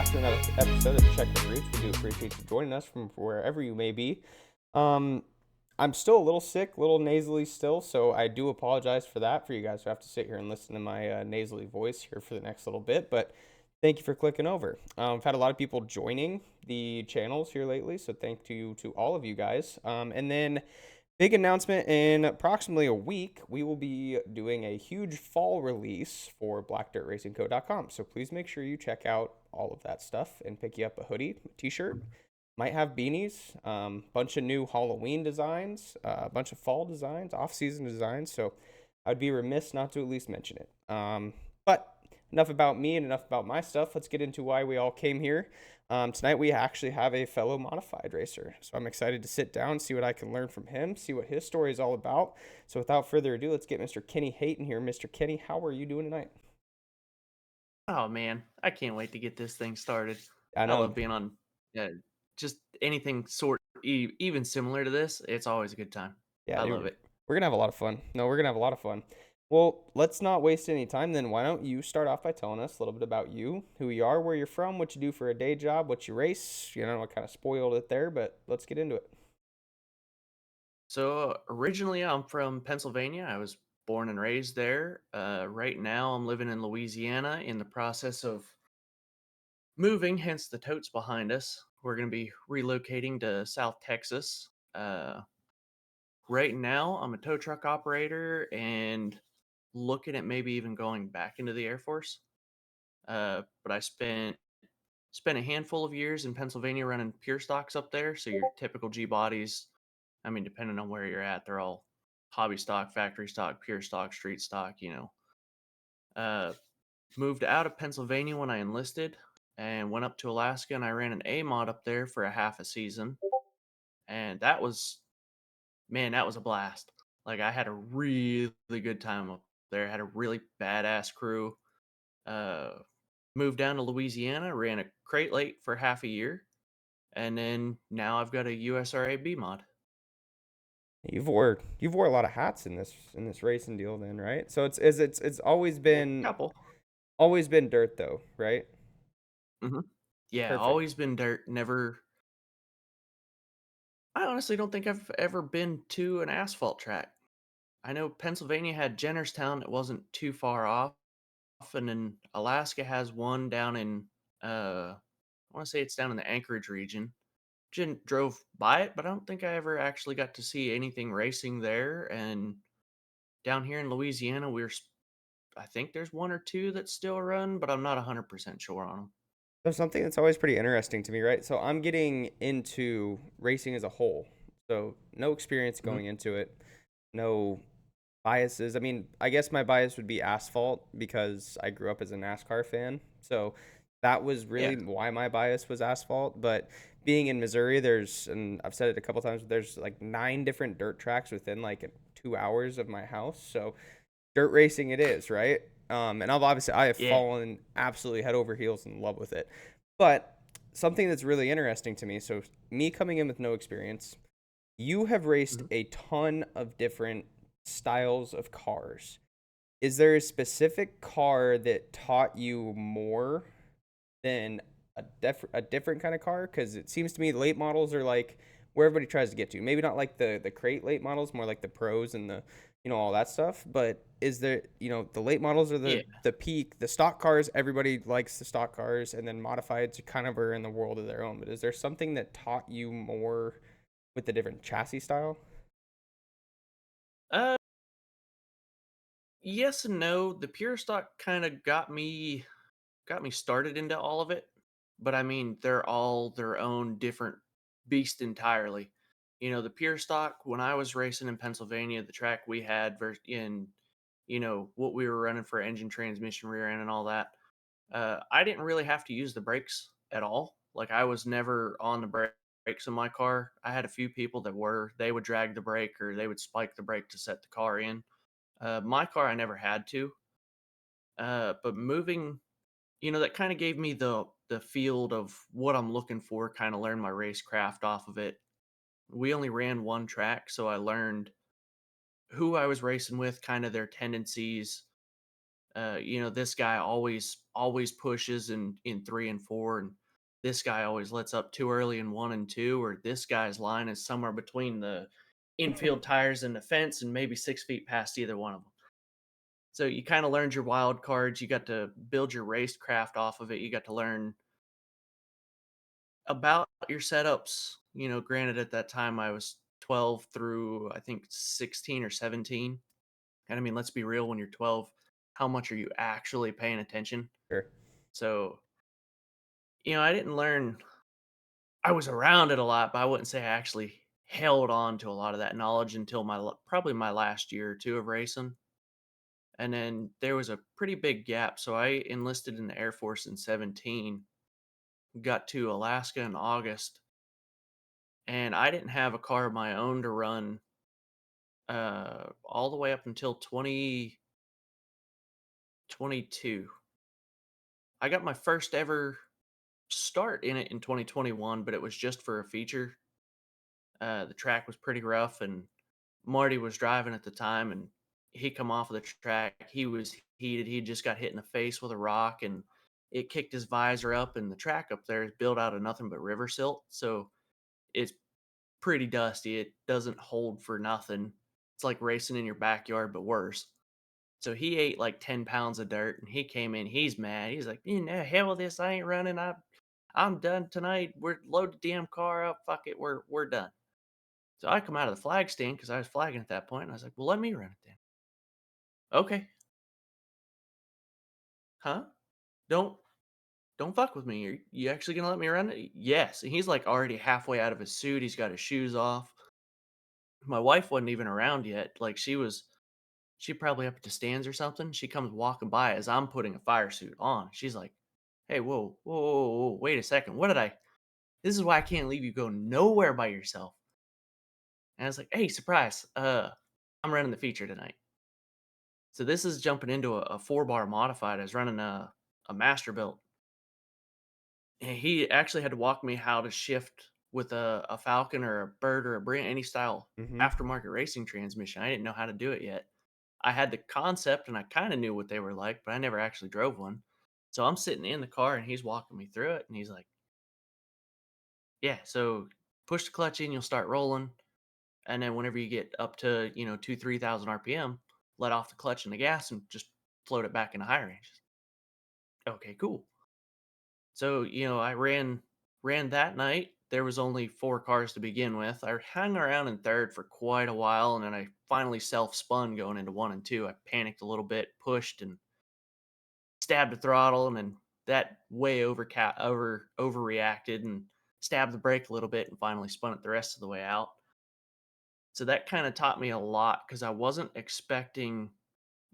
back to another episode of the Checkered Roots. We do appreciate you joining us from wherever you may be. Um, I'm still a little sick, a little nasally still, so I do apologize for that for you guys who have to sit here and listen to my nasally voice here for the next little bit. But thank you for clicking over. I've had a lot of people joining the channels here lately, so thank you to all of you guys. And then big announcement: in approximately a week, we will be doing a huge fall release for blackdirtracingco.com. So please make sure you check out all of that stuff and pick you up a hoodie, t-shirt. Might have beanies, bunch of new Halloween designs, a bunch of fall designs, off-season designs. So I'd be remiss not to at least mention it. But enough about me and enough about my stuff. Let's get into why we all came here. Tonight we actually have a fellow modified racer, so I'm excited to sit down, see what I can learn from him, see what his story is all about. So without further ado, let's get Mr. Kenny Haight in here. Mr. Kenny, how are you doing tonight? Oh man, I can't wait to get this thing started. I I know, love being on uh, just anything even similar to this. It's always a good time. yeah, I love dude, it. we're gonna have a lot of fun. No, we're gonna have a lot of fun. Well, let's not waste any time then. Why don't you start off by telling us a little bit about you, who you are, where you're from, what you do for a day job, what you race. I kind of spoiled it there, but let's get into it. So originally, I'm from Pennsylvania. I was born and raised there. Right now, I'm living in Louisiana in the process of moving. Hence the totes behind us. We're going to be relocating to South Texas. Right now, I'm a tow truck operator and looking at maybe even going back into the Air Force. But I spent a handful of years in Pennsylvania running pure stocks up there. So your typical G bodies, I mean, depending on where you're at, they're all hobby stock, factory stock, pure stock, street stock. Uh, Moved out of Pennsylvania when I enlisted and went up to Alaska and I ran an A mod up there for a half a season. And that was, man, that was a blast. Like I had a really good time up there. Had a really badass crew. Uh, Moved down to Louisiana, ran a crate late for half a year, and then now I've got a USRAB mod. You've wore a lot of hats in this racing deal then, right? So it's always Yeah, been couple. dirt though, right? hmm Yeah, Perfect. always been dirt. Never. I honestly don't think I've ever been to an asphalt track. I know Pennsylvania had Jennerstown that wasn't too far off, and then Alaska has one down in. I want to say it's down in the Anchorage region. Drove by it, but I don't think I ever actually got to see anything racing there. And down here in Louisiana, I think there's one or two that still run, but I'm not 100% sure on them. There's something that's always pretty interesting to me, right? So I'm getting into racing as a whole. So no experience Mhm. going into it, no biases. I mean, I guess my bias would be asphalt because I grew up as a NASCAR fan. So that was Yeah. really why my bias was asphalt. But being in Missouri, and I've said it a couple times, there's like 9 different dirt tracks within like 2 hours of my house. So dirt racing it is, right? And I have Yeah. fallen absolutely head over heels in love with it. But something that's really interesting to me, so me coming in with no experience, you have raced Mhm. a ton of different styles of cars. Is there a specific car that taught you more than a different kind of car? Because it seems to me late models are like where everybody tries to get to. Maybe not like the crate late models, more like the pros and the all that stuff. But is there the late models are Yeah. the peak, the stock cars. Everybody likes the stock cars, and then modifieds kind of are in the world of their own. But is there something that taught you more with the different chassis style? Uh, yes and no. The pure stock kind of got me started into all of it, but I mean, they're all their own different beast entirely. The pure stock when I was racing in Pennsylvania, the track we had in what we were running for engine, transmission, rear end, and all that. I didn't really have to use the brakes at all. Like I was never on the brakes in my car. I had a few people that were. They would drag the brake or they would spike the brake to set the car in. My car, I never had to. But moving, that kind of gave me the field of what I'm looking for. Kind of learn my racecraft off of it. We only ran one track, so I learned who I was racing with, kind of their tendencies, This guy always pushes in 3 and 4, and this guy always lets up too early in 1 and 2, or this guy's line is somewhere between the infield tires and the fence and maybe 6 feet past either one of them. So you kind of learned your wild cards. You got to build your racecraft off of it. You got to learn about your setups. Granted, at that time I was 12 through I think 16 or 17. And I mean, let's be real, when you're 12, how much are you actually paying attention? Sure. So, I didn't learn, I was around it a lot, but I wouldn't say I actually held on to a lot of that knowledge until probably my last year or two of racing. And then there was a pretty big gap. So I enlisted in the Air Force in 17, got to Alaska in August, and I didn't have a car of my own to run all the way up until 2022. I got my first ever start in it in 2021, but it was just for a feature. The track was pretty rough, and Marty was driving at the time, and he come off of the track. He was heated. He just got hit in the face with a rock, and it kicked his visor up. And the track up there is built out of nothing but river silt, so it's pretty dusty. It doesn't hold for nothing. It's like racing in your backyard, but worse. So he ate like 10 pounds of dirt, and he came in. He's mad. He's like, hell with this. I ain't running. I'm done tonight. We're load the damn car up. Fuck it. We're done. So I come out of the flag stand because I was flagging at that point, and I was like, well, let me run it then. Okay. Huh? Don't don't fuck with me. Are you actually gonna let me run it? Yes. And he's like already halfway out of his suit. He's got his shoes off. My wife wasn't even around yet. Like she probably up at the stands or something. She comes walking by as I'm putting a fire suit on. She's like, hey, whoa, whoa, whoa, whoa, wait a second. What did I? This is why I can't leave you go nowhere by yourself. And I was like, hey, surprise. I'm running the feature tonight. So this is jumping into a 4 bar modified. I was running a master built. And he actually had to walk me how to shift with a Falcon or a Bird or a Brant, any style Mm-hmm. aftermarket racing transmission. I didn't know how to do it yet. I had the concept and I kind of knew what they were like, but I never actually drove one. So I'm sitting in the car and he's walking me through it. And he's like, yeah, so push the clutch in, you'll start rolling. And then whenever you get up to, 3,000 RPM, let off the clutch and the gas and just float it back into high range. Okay, cool. So, I ran that night. There was only 4 cars to begin with. I hung around in third for quite a while, and then I finally self-spun going into 1 and 2. I panicked a little bit, pushed, and stabbed the throttle, and then that way overreacted and stabbed the brake a little bit and finally spun it the rest of the way out. So that kind of taught me a lot because I wasn't expecting,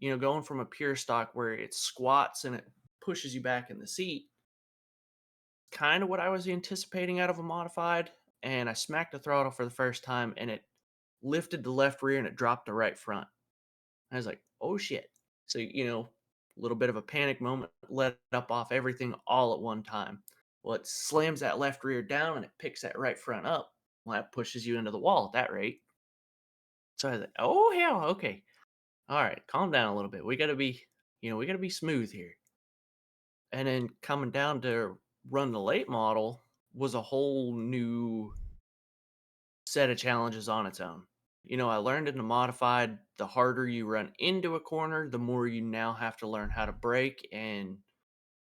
going from a pure stock where it squats and it pushes you back in the seat, kind of what I was anticipating out of a modified. And I smacked the throttle for the first time and it lifted the left rear and it dropped the right front. I was like, oh shit. So, a little bit of a panic moment, let up off everything all at one time. Well, it slams that left rear down and it picks that right front up. Well, that pushes you into the wall at that rate. So I was like, oh hell, okay. All right, calm down a little bit. We gotta be smooth here. And then coming down to run the late model was a whole new set of challenges on its own. I learned in the modified, the harder you run into a corner, the more you now have to learn how to brake and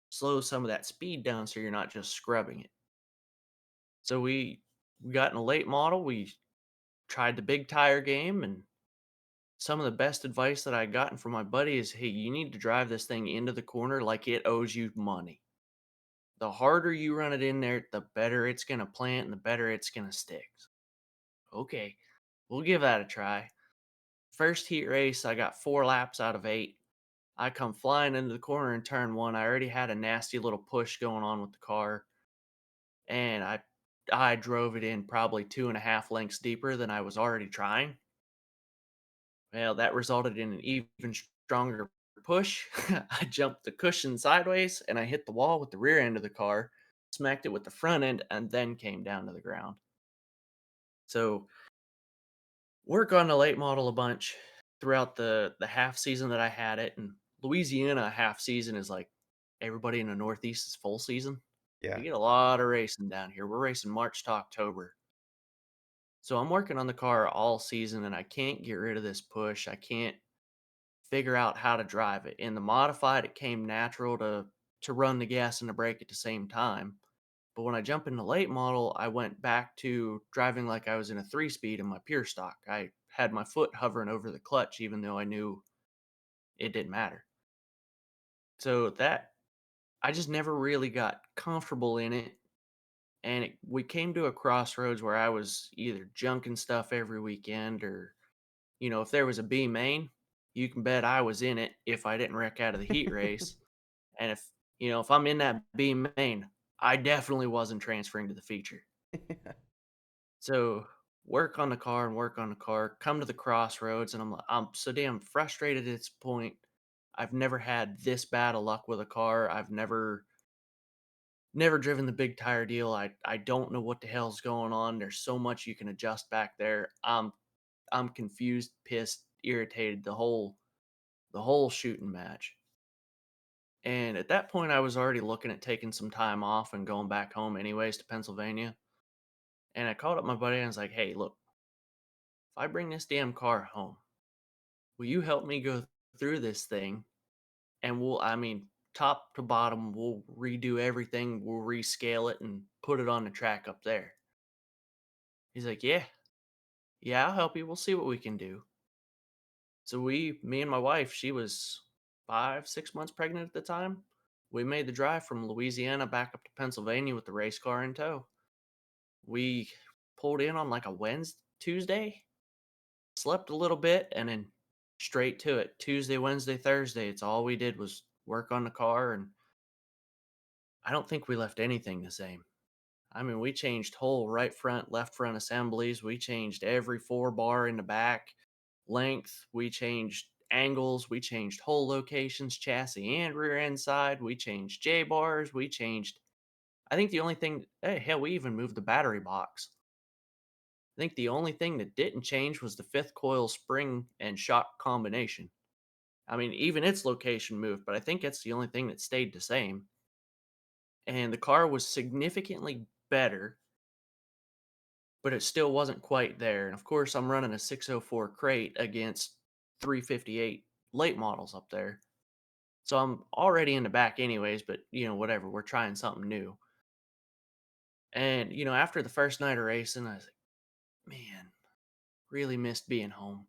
slow some of that speed down so you're not just scrubbing it. So we got in a late model, we tried the big tire game, and some of the best advice that I gotten from my buddy is, hey, you need to drive this thing into the corner like it owes you money. The harder you run it in there, the better it's gonna plant and the better it's gonna stick. Okay, we'll give that a try. First heat race, I got 4 laps out of 8. I come flying into the corner in turn one. I already had a nasty little push going on with the car, and I drove it in probably 2.5 lengths deeper than I was already trying. Well, that resulted in an even stronger push. I jumped the cushion sideways and I hit the wall with the rear end of the car, smacked it with the front end, and then came down to the ground. So work on the late model a bunch throughout the half season that I had it, and Louisiana half season is like everybody in the Northeast is full season. We Yeah. get a lot of racing down here. We're racing March to October. So I'm working on the car all season and I can't get rid of this push. I can't figure out how to drive it. In the modified, it came natural to run the gas and the brake at the same time. But when I jump in the late model, I went back to driving like I was in a 3-speed in my pure stock. I had my foot hovering over the clutch, even though I knew it didn't matter. So that I just never really got comfortable in it. And we came to a crossroads where I was either junking stuff every weekend or, if there was a B main, you can bet I was in it if I didn't wreck out of the heat race. And if I'm in that B main, I definitely wasn't transferring to the feature. So work on the car and work on the car, come to the crossroads, and I'm so damn frustrated at this point. I've never had this bad of luck with a car. I've never driven the big tire deal. I don't know what the hell's going on. There's so much you can adjust back there. I'm confused, pissed, irritated the whole shooting match. And at that point I was already looking at taking some time off and going back home anyways to Pennsylvania. And I called up my buddy and I was like, "Hey, look, if I bring this damn car home, will you help me go through this thing? And top to bottom, we'll redo everything. We'll rescale it and put it on the track up there." He's like, "Yeah, yeah, I'll help you. We'll see what we can do." So me and my wife, she was 5, 6 months pregnant at the time. We made the drive from Louisiana back up to Pennsylvania with the race car in tow. We pulled in on like a Tuesday, slept a little bit, and then straight to it. Tuesday, Wednesday, Thursday. It's all we did was work on the car, and I don't think we left anything the same. We changed whole right front, left front assemblies. We changed every 4 bar in the back length. We changed angles. We changed whole locations, chassis and rear end side. We changed J bars. I think the only thing, hey, hell, we even moved the battery box. I think the only thing that didn't change was the fifth coil spring and shock combination. Even its location moved, but I think it's the only thing that stayed the same. And the car was significantly better, but it still wasn't quite there. And of course, I'm running a 604 crate against 358 late models up there. So I'm already in the back anyways, but whatever, we're trying something new. And after the first night of racing, I was like, man, really missed being home.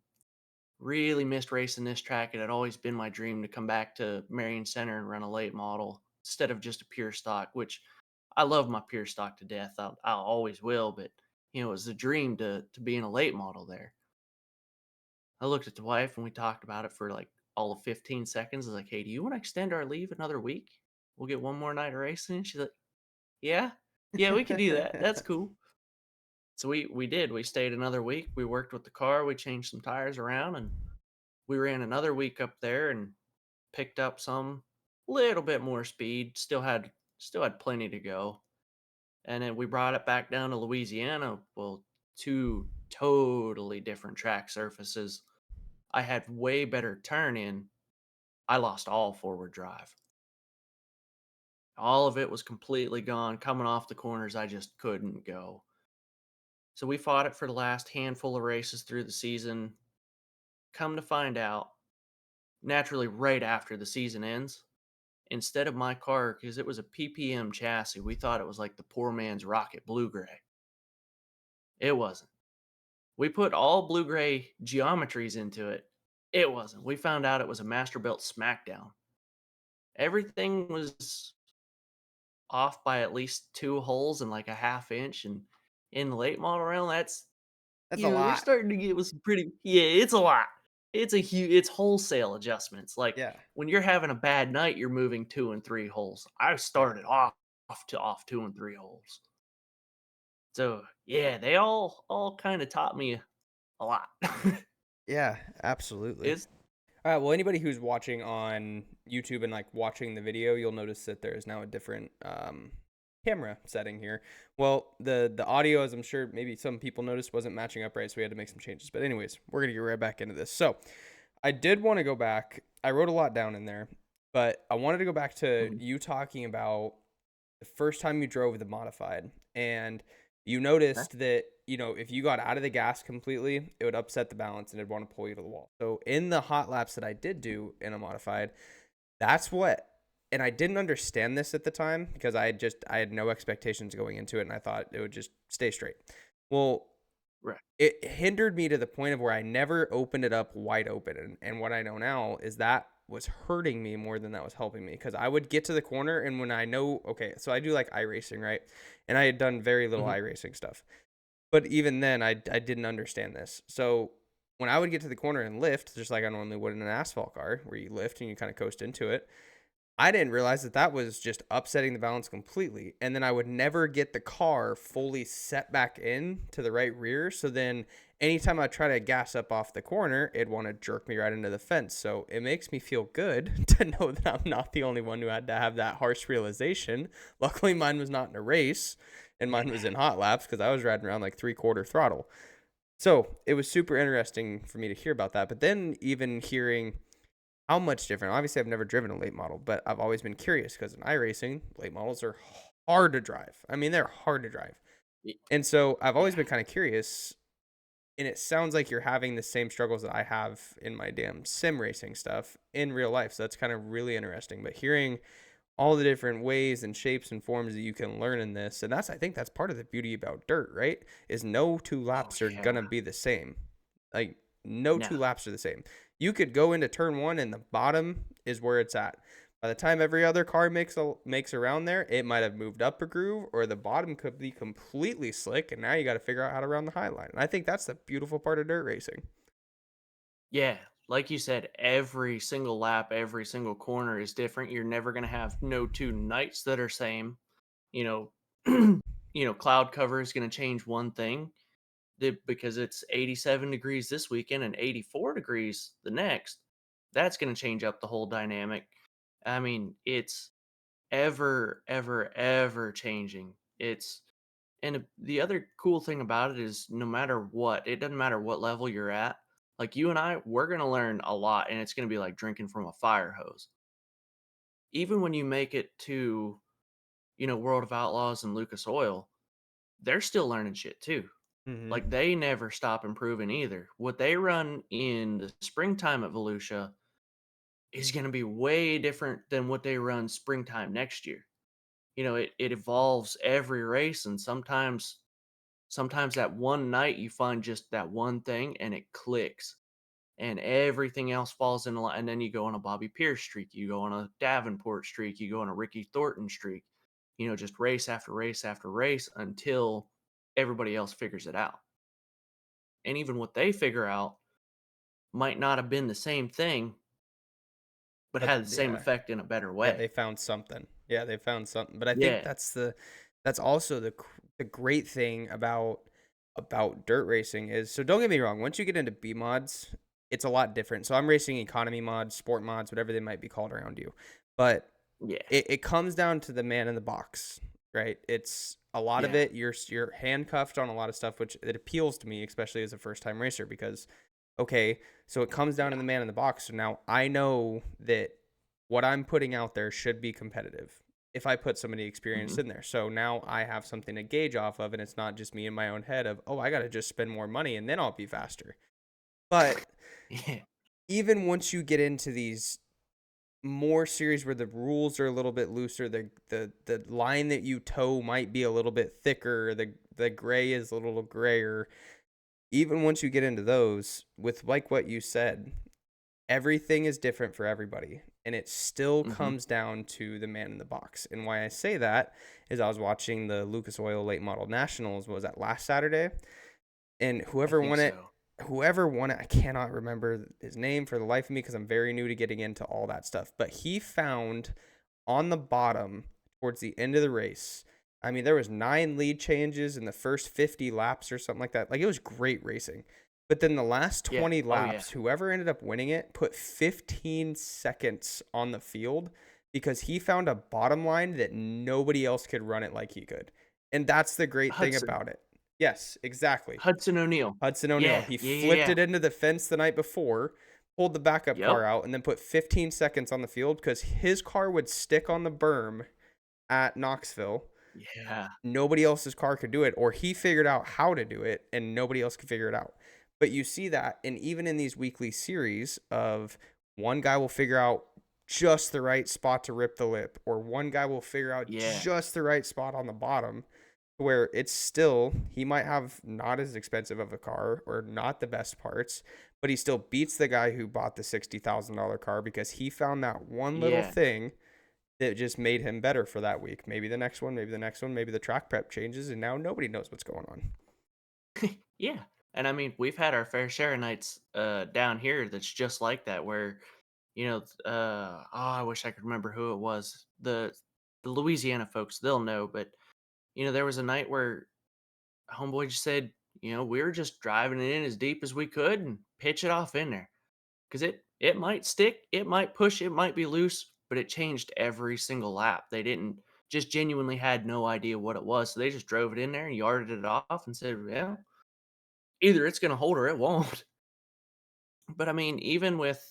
Really missed racing this track. It had always been my dream to come back to Marion Center and run a late model instead of just a pure stock, which I love my pure stock to death. I'll always will, but it was a dream to be in a late model there. I looked at the wife and we talked about it for like all of 15 seconds. I was like, "Hey, do you want to extend our leave another week? We'll get one more night of racing." And she's like, "Yeah, yeah, we could do that. That's cool." So we did. We stayed another week. We worked with the car. We changed some tires around, and we ran another week up there and picked up some little bit more speed. Still had plenty to go. And then we brought it back down to Louisiana. Well, two totally different track surfaces. I had way better turn in. I lost all forward drive. All of it was completely gone. Coming off the corners, I just couldn't go. So we fought it for the last handful of races through the season. Come to find out, naturally, right after the season ends, instead of my car, because it was a PPM chassis, we thought it was like the poor man's Rocket Blue Gray. It wasn't. We put all blue gray geometries into it. It wasn't. We found out it was a Masterbuilt Smackdown. Everything was off by at least 2 holes and like a half inch. And in the late model realm, that's That's a they're lot. starting to get with some pretty, yeah, it's a lot. It's wholesale adjustments. Like Yeah. when you're having a bad night, you're moving 2 and 3 holes. I Yeah. started off 2 and 3 holes. So yeah, they all kind of taught me a lot. Yeah, absolutely. It's Well, anybody who's watching on YouTube and like watching the video, you'll notice that there is now a different camera setting here. Well, the audio, as I'm sure maybe some people noticed, wasn't matching up right, so we had to make some changes. But anyways, we're gonna get right back into this. So I did want to go back. I wrote a lot down in there, but I wanted to go back to Mhm. you talking about the first time you drove the modified, and you noticed that, if you got out of the gas completely, it would upset the balance and it'd want to pull you to the wall. So in the hot laps that I did do in a modified, that's what, and I didn't understand this at the time because I had no expectations going into it and I thought it would just stay straight. Well, Right. it hindered me to the point of where I never opened it up wide open. And what I know now is that was hurting me more than that was helping me because I would get to the corner. And when I know, okay, so I do like iRacing, right? And I had done very little Mhm. iRacing stuff. But even then, I didn't understand this. So when I would get to the corner and lift, just like I normally would in an asphalt car, where you lift and you kind of coast into it, I didn't realize that that was just upsetting the balance completely. And then I would never get the car fully set back in to the right rear. So then anytime I try to gas up off the corner, it'd want to jerk me right into the fence. So it makes me feel good to know that I'm not the only one who had to have that harsh realization. Luckily, mine was not in a race and mine was in hot laps because I was riding around like 3/4 throttle. So it was super interesting for me to hear about that. But then even hearing how much different? Obviously, I've never driven a late model, but I've always been curious because in iRacing, late models are hard to drive. I mean, they're hard to drive. Y And so I've always Yeah. been kind of curious. And it sounds like you're having the same struggles that I have in my damn sim racing stuff in real life. So that's kind of really interesting. But hearing all the different ways and shapes and forms that you can learn in this, and I think that's part of the beauty about dirt, right? Is no two Oh, laps are yeah. gonna be the same. Like no No. two laps are the same. You could go into turn one and the bottom is where it's at. By the time every other car makes around there, it might have moved up a groove, or the bottom could be completely slick, and now you got to figure out how to round the high line. And I think that's the beautiful part of dirt racing. Yeah. Like you said, every single lap, every single corner is different. You're never gonna have no 2 nights that are same. You know cloud cover is gonna change one thing, because it's 87 degrees this weekend and 84 degrees the next. That's gonna change up the whole dynamic. I mean, it's ever, ever, ever changing. The other cool thing about it is no matter what, it doesn't matter what level you're at. Like you and I, we're going to learn a lot and it's going to be like drinking from a fire hose. Even when you make it to, World of Outlaws and Lucas Oil, they're still learning shit too. Mm-hmm. Like they never stop improving either. What they run in the springtime at Volusia is going to be way different than what they run springtime next year. It evolves every race, and sometimes that one night you find just that one thing and it clicks and everything else falls into line. And then you go on a Bobby Pierce streak, you go on a Davenport streak, you go on a Ricky Thornton streak, just race after race after race until everybody else figures it out. And even what they figure out might not have been the same thing, but But had the same yeah, effect in a better yeah, way. they found something. Yeah, they found something. But I think Yeah. that's also the great thing about dirt racing is, so don't get me wrong, once you get into B mods, it's a lot different. So I'm racing economy mods, sport mods, whatever they might be called around you. But Yeah. it comes down to the man in the box, right? It's a lot of Yeah. it, you're handcuffed on a lot of stuff, which it appeals to me, especially as a first time racer, because okay, so it comes down to Yeah. the man in the box. So now I know that what I'm putting out there should be competitive if I put somebody experienced Hmm. in there. So now I have something to gauge off of, and it's not just me in my own head of, oh, I got to just spend more money and then I'll be faster. But Yeah. even once you get into these more series where the rules are a little bit looser, the line that you toe might be a little bit thicker, the gray is a little grayer. Even once you get into those, with like what you said, everything is different for everybody, and it still Hmm. comes down to the man in the box. And why I say that is I was watching the Lucas Oil Late Model Nationals, was that last Saturday, and I think so. whoever won it, I cannot remember his name for the life of me because I'm very new to getting into all that stuff, but he found on the bottom towards the end of the race, I mean, there was 9 lead changes in the first 50 laps or something like that. Like, it was great racing. But then the last Yeah. 20 Oh yeah. laps, whoever ended up winning it put 15 seconds on the field because he found a bottom line that nobody else could run it like he could. And that's the great thing Hudson. about it. Yes, exactly. Hudson O'Neal. Hudson O'Neal. Yeah, He yeah, yeah, flipped yeah. it into the fence the night before, pulled the backup Yep. car out, and then put 15 seconds on the field because his car would stick on the berm at Knoxville. Yeah. Nobody else's car could do it, or he figured out how to do it and nobody else could figure it out. But you see that, and even in these weekly series of one guy will figure out just the right spot to rip the lip, or one guy will figure out Yeah. just the right spot on the bottom, where it's still, he might have not as expensive of a car or not the best parts, but he still beats the guy who bought the $60,000 car because he found that one little Yeah. thing that just made him better for that week. Maybe the next one, maybe the next one, maybe the track prep changes, and now nobody knows what's going on. Yeah. And I mean, we've had our fair share of nights down here that's just like that, where, oh, I wish I could remember who it was. The Louisiana folks, they'll know, but there was a night where homeboy just said, we were just driving it in as deep as we could and pitch it off in there. Cause it might stick, it might push, it might be loose, but it changed every single lap. They didn't just genuinely had no idea what it was. So they just drove it in there and yarded it off and said, well, either it's gonna hold or it won't. But I mean, even with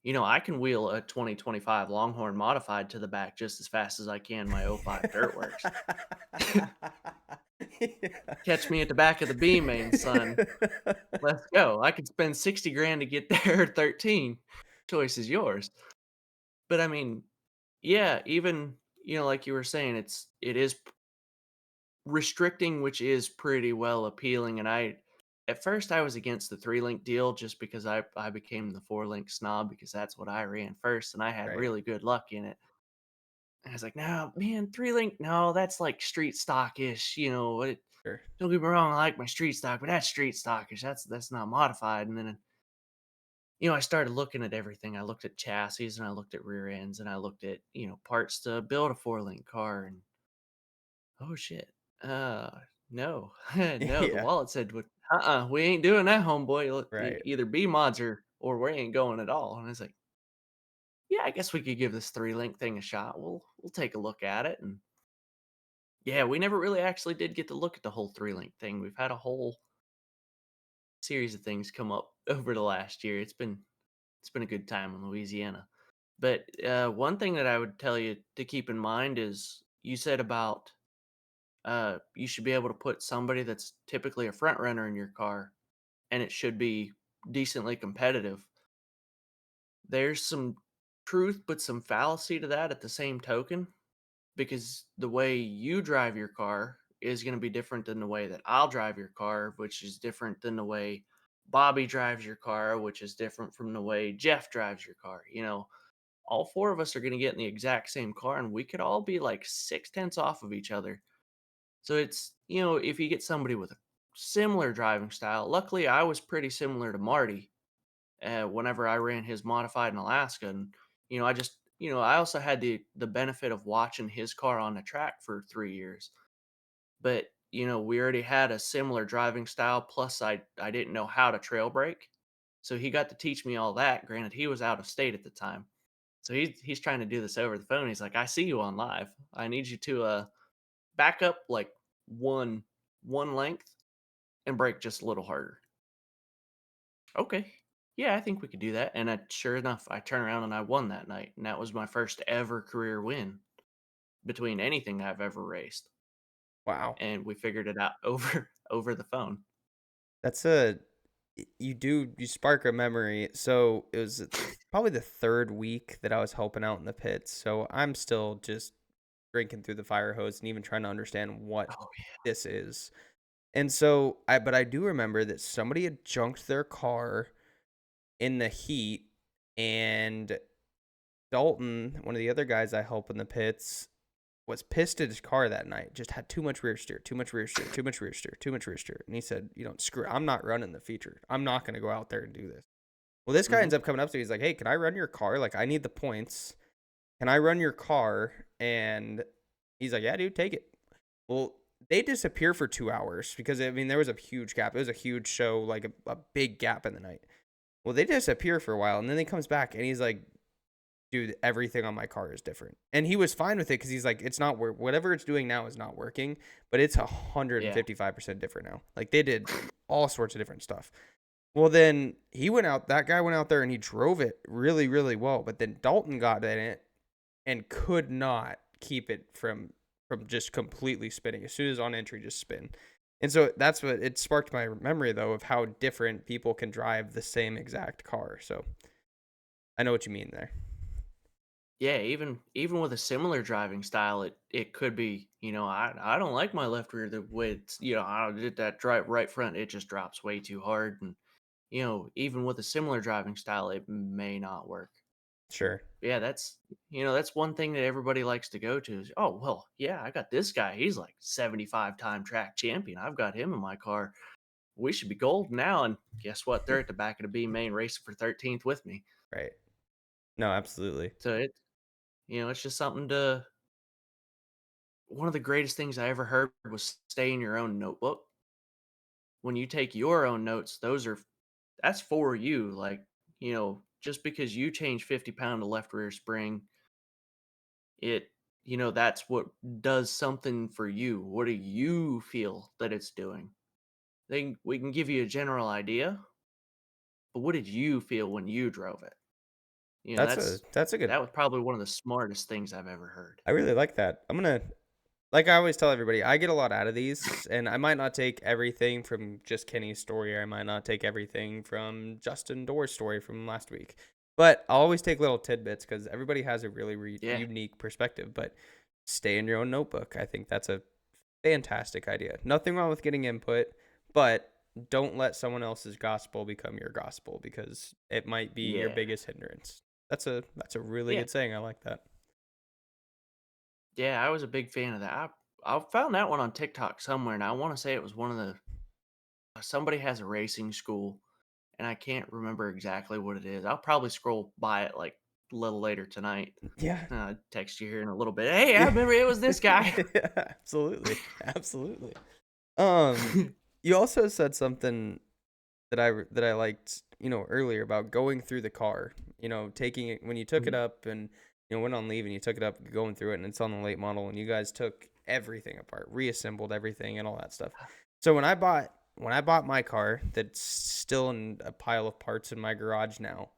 I can wheel a 2025 Longhorn modified to the back just as fast as I can my '05 Dirtworks. Yeah. Catch me at the back of the B main, son. Let's go. I could spend 60 grand to get there, 13. Choice is yours. But I mean, yeah, even, like you were saying, it is restricting, which is pretty well appealing. And at first I was against the 3-link deal just because I became the 4-link snob because that's what I ran first and I had Right. really good luck in it. And I was like, no, man, 3-link, no, that's like street stockish, Sure. don't get me wrong, I like my street stock, but that's street stockish. That's not modified. And then I started looking at everything. I looked at chassis and I looked at rear ends and I looked at, parts to build a 4-link car and oh shit. No. No, the Yeah. wallet said, we ain't doing that, homeboy. Right. Either B mods or we ain't going at all." And I was like, "Yeah, I guess we could give this 3-link thing a shot. We'll take a look at it." And yeah, we never really actually did get to look at the whole 3-link thing. We've had a whole series of things come up over the last year. It's been a good time in Louisiana. But one thing that I would tell you to keep in mind is you said about you should be able to put somebody that's typically a front runner in your car, and it should be decently competitive. There's some truth, but some fallacy to that at the same token, because the way you drive your car is going to be different than the way that I'll drive your car, which is different than the way Bobby drives your car, which is different from the way Jeff drives your car. All four of us are going to get in the exact same car, and we could all be like 6 tenths off of each other. So it's, if you get somebody with a similar driving style, luckily I was pretty similar to Marty whenever I ran his modified in Alaska. And, I just, I also had the benefit of watching his car on the track for 3 years. But, we already had a similar driving style. Plus, I didn't know how to trail brake. So he got to teach me all that. Granted, he was out of state at the time. So he's trying to do this over the phone. He's like, I see you on live. I need you to back up like one length and brake just a little harder. Okay. Yeah, I think we could do that. And sure enough, I turned around and I won that night. And that was my first ever career win between anything I've ever raced. Wow. And we figured it out over the phone. That's you spark a memory. So it was probably the third week that I was helping out in the pits. So I'm still just drinking through the fire hose and even trying to understand what Oh this is. And but I do remember that somebody had junked their car in the heat, and Dalton, one of the other guys I help in the pits, was pissed at his car that night. Just had too much rear steer, too much rear steer, too much rear steer, too much rear steer. And he said, screw it. I'm not running the feature. I'm not going to go out there and do this. Well, this yeah. guy ends up coming up to me. He's like, hey, can I run your car? Like, I need the points. Can I run your car? And he's like, yeah, dude, take it. Well, they disappear for 2 hours because, I mean, there was a huge gap. It was a huge show, like a big gap in the night. Well, they disappear for a while, and then he comes back, and he's like, dude, everything on my car is different. And he was fine with it because he's like, it's not whatever it's doing now is not working, but it's Yeah. 155% different now. Like, they did all sorts of different stuff. Well, then that guy went out there and he drove it really, really well. But then Dalton got in it and could not keep it from just completely spinning. As soon as on entry, just spin. And so that's what it sparked my memory though of how different people can drive the same exact car. So I know what you mean there. Yeah, even with a similar driving style, it could be, I don't like my left rear the way I did that drive right front, it just drops way too hard. And, even with a similar driving style, it may not work. Sure. Yeah, that's one thing that everybody likes to go to is, oh, well, yeah, I got this guy. He's like 75-time track champion. I've got him in my car. We should be gold now. And guess what? They're at the back of the B main racing for 13th with me. Right. No, absolutely. So it's just something to one of the greatest things I ever heard was stay in your own notebook. When you take your own notes, that's for you. Like, just because you change 50 pound to left rear spring, it, that's what does something for you. What do you feel that it's doing? We can give you a general idea, but what did you feel when you drove it? That's a good. That was probably one of the smartest things I've ever heard. I really like that. I'm gonna like I always tell everybody, I get a lot out of these, and I might not take everything from just Kenny's story, or I might not take everything from Justin Door's story from last week. But I'll always take little tidbits because everybody has a really Yeah. unique perspective. But stay in your own notebook. I think that's a fantastic idea. Nothing wrong with getting input, but don't let someone else's gospel become your gospel because it might be your Yeah. biggest hindrance. That's a really Yeah. good saying. I like that. Yeah, I was a big fan of that. I found that one on TikTok somewhere, and I want to say it was one of the somebody has a racing school, and I can't remember exactly what it is. I'll probably scroll by it like a little later tonight. Yeah. Text you here in a little bit. Hey, I remember it was this guy. Yeah, absolutely. Absolutely. Um, you also said something that I liked, earlier about going through the car, taking it when you took it Mhm. up and went on leave and you took it up, going through it, and it's on the late model, and you guys took everything apart, reassembled everything, and all that stuff. So when I bought my car, that's still in a pile of parts in my garage now.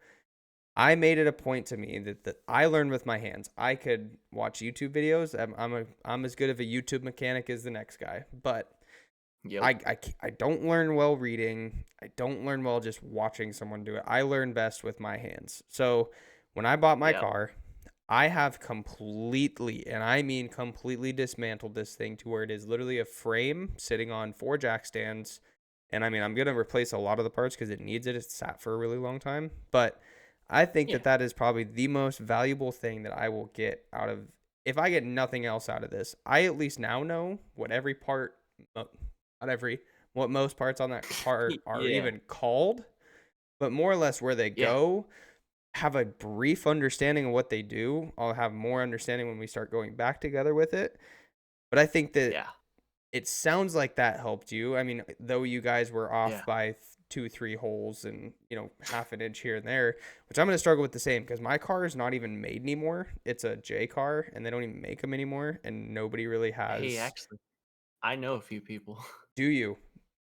I made it a point to me that I learned with my hands. I could watch YouTube videos. I'm as good of a YouTube mechanic as the next guy, but Yep. I don't learn well reading. I don't learn well just watching someone do it. I learn best with my hands. So when I bought my Yep. car, I have completely, and I mean completely dismantled this thing to where it is literally a frame sitting on four jack stands. And I mean, I'm going to replace a lot of the parts because it needs it. It's sat for a really long time. But I think that Yeah. that is probably the most valuable thing that I will get out of, if I get nothing else out of this. I at least now know what every part, not every, what most parts on that car are Yeah. even called, but more or less where they Yeah. go. Have a brief understanding of what they do. I'll have more understanding when we start going back together with it. But I think that Yeah. it sounds like that helped you. I mean, though you guys were Yeah. off by 2, 3 holes and half an inch here and there, which I'm gonna struggle with the same because my car is not even made anymore. It's a J car, and they don't even make them anymore, and nobody really Hey, has. actually, I know a few people. Do you,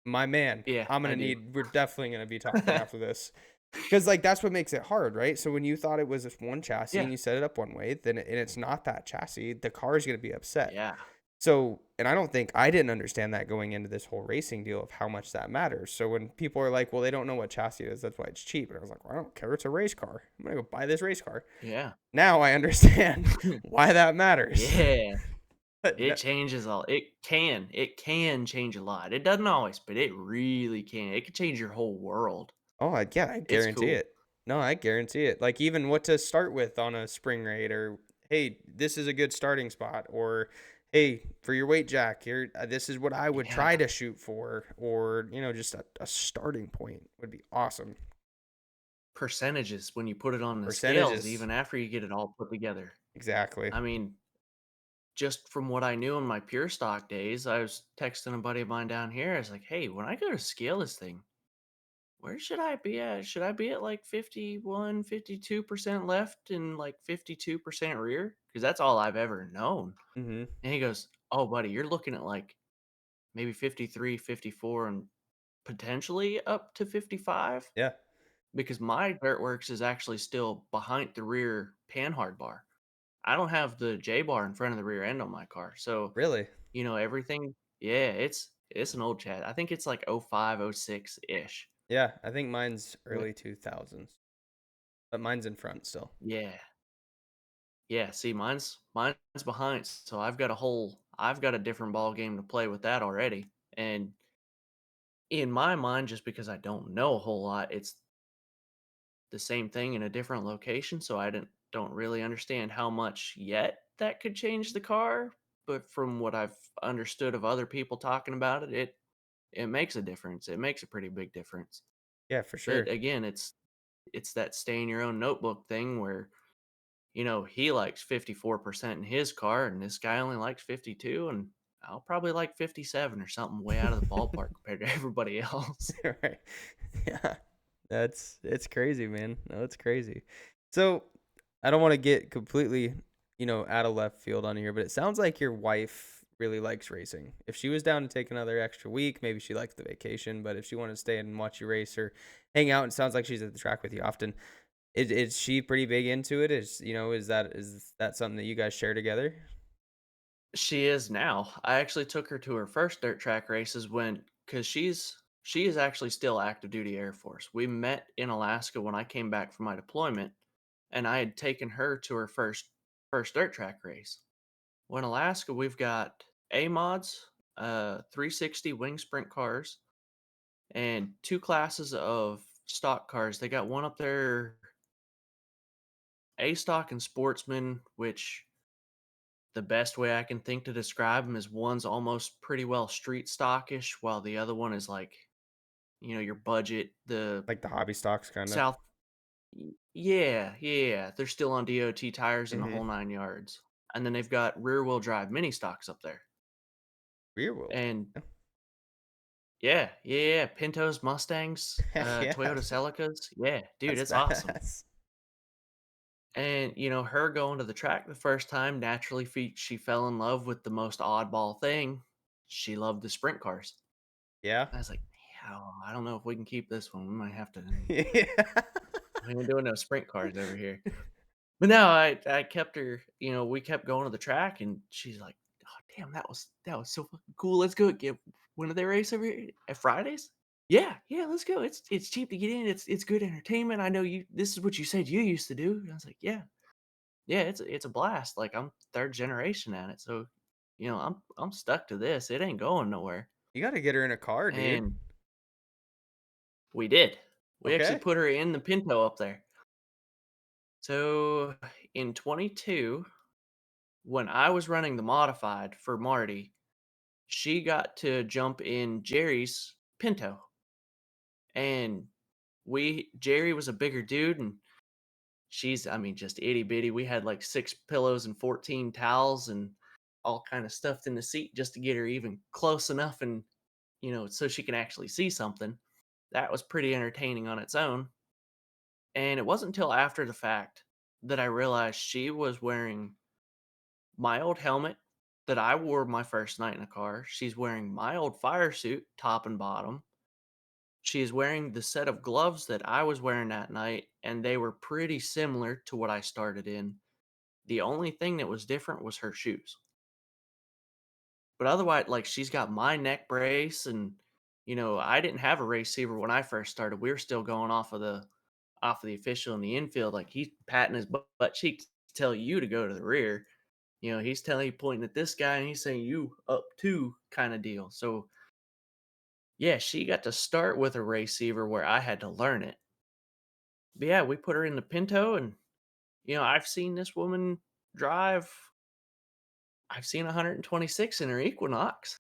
my man? Yeah, I'm I gonna do. need. We're definitely gonna be talking after this. Because like that's what makes it hard, right? So when you thought it was this one chassis Yeah. and you set it up one way, then and it's not that chassis, the car is going to be upset. Yeah. So, and I didn't understand that going into this whole racing deal of how much that matters. So when people are like, "Well, they don't know what chassis it is, that's why it's cheap," and I was like, "Well, I don't care. It's a race car. I'm gonna go buy this race car." Yeah. Now I understand why that matters. Yeah. But It changes all it can change a lot. It doesn't always, but it really can. It can change your whole world. yeah, I It's guarantee cool. it. No, I guarantee it. Like even what to start with on a spring rate, or hey, this is a good starting spot, or hey, for your weight jack, here, this is what I would Yeah. try to shoot for, or just a starting point would be awesome. Percentages when you put it on the scales, Percentages, even after you get it all put together. exactly. I mean, just from what I knew in my pure stock days, I was texting a buddy of mine down here. I was like, "Hey, when I go to scale this thing, where should I be at? Should I be at like 51, 52% left and like 52% rear? Because that's all I've ever known." Hmm. And he goes, "Oh, buddy, you're looking at like maybe 53, 54, and potentially up to 55 Yeah. because my Dirtworks is actually still behind the rear panhard bar. I don't have the J bar in front of the rear end on my car. So, Really? everything, yeah, it's an old chat. I think it's like '05, '06 ish. Yeah, I think mine's early 2000s, but mine's in front still. Yeah. Yeah, see, mine's behind, so I've got a different ball game to play with that already. And in my mind, just because I don't know a whole lot, it's the same thing in a different location, so I don't really understand how much yet that could change the car. But from what I've understood of other people talking about it, it makes a difference. It makes a pretty big difference. Yeah, for But sure. again, it's that stay in your own notebook thing where he likes 54% in his car, and this guy only likes 52, and I'll probably like 57 or something way out of the ballpark compared to everybody else. Right. Yeah. It's crazy, man. No, it's crazy. So, I don't want to get completely, out of left field on here, but it sounds like your wife really likes racing. If she was down to take another extra week, maybe she likes the vacation, but if she wanted to stay and watch you race or hang out, it sounds like she's at the track with you often. Is she pretty big into it? Is that something that you guys share together? She is now. I actually took her to her first dirt track races because she is actually still active duty Air Force. We met in Alaska when I came back from my deployment, and I had taken her to her first dirt track race. Well, in Alaska, we've got A mods, 360 wing sprint cars, and two classes of stock cars. They got one up there, A stock and sportsman, which the best way I can think to describe them is one's almost pretty well street stockish, while the other one is like, your budget, the Like the hobby stocks kind of? South. Yeah, yeah. They're still on DOT tires and the Mhm. whole nine yards. And then they've got rear wheel drive mini stocks up there. Rear wheel And drive. yeah, yeah, yeah. Pintos, Mustangs, Heck yeah. Toyota Celicas. Yeah, dude, That's it's awesome. badass. And her going to the track the first time, naturally, she fell in love with the most oddball thing. She loved the sprint cars. Yeah. I was like, "Yeah, I don't know if we can keep this one. We might have to. Yeah. We ain't doing no sprint cars over here." But no, I kept her. We kept going to the track, and she's like, "Oh, damn, that was so fucking cool. Let's go. Get when do they race over here at Fridays? Yeah, yeah, let's go. It's cheap to get in. It's good entertainment. I know you. This is what you said you used to do." And I was like, "Yeah, yeah, it's a blast. Like I'm third generation at it, so I'm stuck to this. It ain't going nowhere." You gotta get her in a car, dude. And we did. We actually Okay. put her in the Pinto up there. So in 22, when I was running the modified for Marty, she got to jump in Jerry's Pinto. And Jerry was a bigger dude, and she's, I mean, just itty bitty. We had like 6 pillows and 14 towels and all kind of stuffed in the seat just to get her even close enough and, so she can actually see something. That was pretty entertaining on its own. And it wasn't until after the fact that I realized she was wearing my old helmet that I wore my first night in a car. She's wearing my old fire suit, top and bottom. She is wearing the set of gloves that I was wearing that night, and they were pretty similar to what I started in. The only thing that was different was her shoes. But otherwise, like she's got my neck brace, and I didn't have a receiver when I first started. We were still going off of the official in the infield, like he's patting his butt cheeks to tell you to go to the rear. He's telling you pointing at this guy and he's saying you up two kind of deal. So yeah, she got to start with a receiver where I had to learn it. But yeah, we put her in the Pinto, and I've seen this woman drive. I've seen 126 in her Equinox.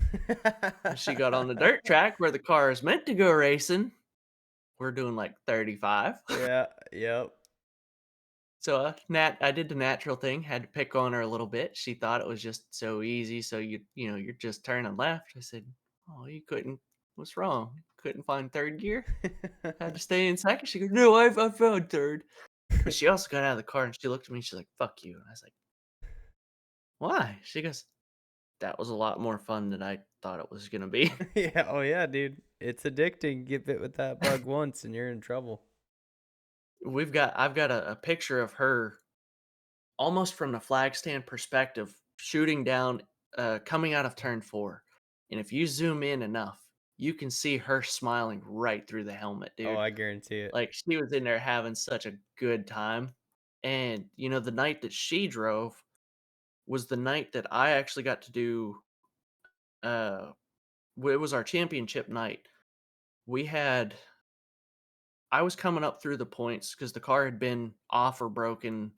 When she got on the dirt track where the car is meant to go racing, we're doing like 35. Yeah, yep. So, I did the natural thing, had to pick on her a little bit. She thought it was just so easy. So you're just turning left. I said, "Oh, you couldn't. What's wrong? Couldn't find third gear? Had to stay in second." She goes, "No, I found third." But she also got out of the car and she looked at me. She's like, "Fuck you." And I was like, "Why?" She goes, that was a lot more fun than I thought it was gonna be. Yeah, oh yeah, dude. It's addicting. Get bit with that bug once and you're in trouble. I've got a picture of her almost from the flag stand perspective, shooting down, coming out of turn 4, and if you zoom in enough, you can see her smiling right through the helmet, Oh, dude. I guarantee it. Like, she was in there having such a good time, and, the night that she drove was the night that I actually got to do, uh it was our championship night. We had I was coming up through the points because the car had been off or broken.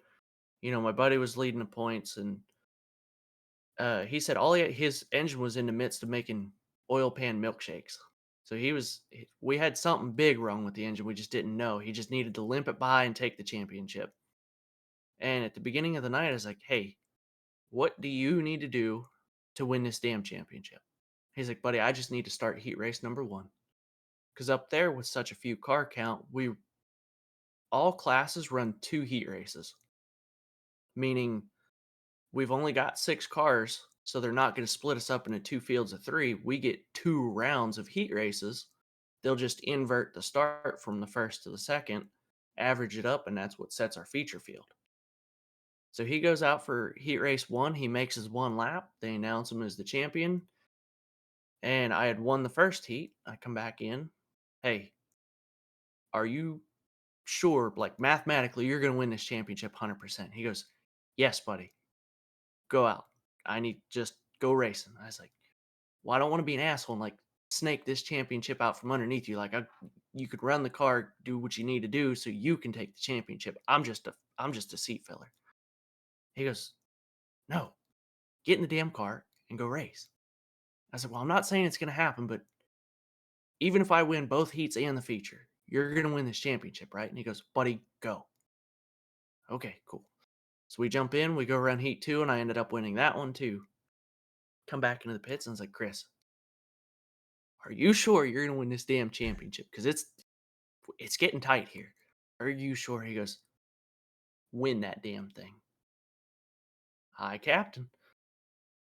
My buddy was leading the points, and he said his engine was in the midst of making oil pan milkshakes. So we had something big wrong with the engine. We just didn't know. He just needed to limp it by and take the championship. And at the beginning of the night, I was like, "Hey, what do you need to do to win this damn championship?" He's like, "Buddy, I just need to start heat race number one." Because up there with such a few car count, we all classes run two heat races, meaning we've only got 6 cars, so they're not gonna split us up into 2 fields of 3. We get 2 rounds of heat races. They'll just invert the start from the 1st to the 2nd, average it up, and that's what sets our feature field. So he goes out for heat race 1, he makes his 1 lap, they announce him as the champion, and I had won the 1st heat. I come back in, "Hey, are you sure, like, mathematically, you're gonna win this championship 100%?" He goes, "Yes, buddy. Go out. I need just go racing." I was like, "Well, I don't wanna be an asshole and, like, snake this championship out from underneath you. Like, you could run the car, do what you need to do so you can take the championship. I'm just a seat filler." He goes, "No, get in the damn car and go race." I said, "Well, I'm not saying it's gonna happen, but even if I win both heats and the feature, you're gonna win this championship, right?" And he goes, "Buddy, go." "Okay, cool." So we jump in, we go around heat 2, and I ended up winning that one too. Come back into the pits, and I was like, "Chris, are you sure you're gonna win this damn championship? Because it's getting tight here. Are you sure?" He goes, "Win that damn thing." Hi, Captain.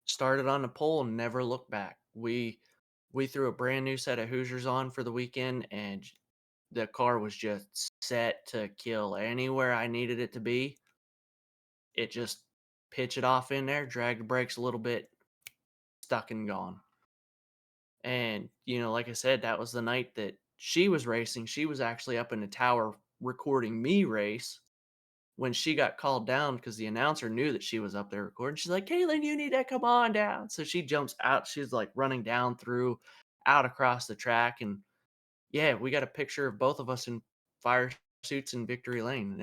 Started on the pole and never looked back. We threw a brand new set of Hoosiers on for the weekend, and the car was just set to kill anywhere I needed it to be. It just pitch it off in there, drag the brakes a little bit, stuck and gone. And, like I said, that was the night that she was racing. She was actually up in the tower recording me race when she got called down because the announcer knew that she was up there recording. She's like, "Caitlin, you need to come on down." So she jumps out. She's like running down through out across the track. And yeah, we got a picture of both of us in fire suits in victory lane. And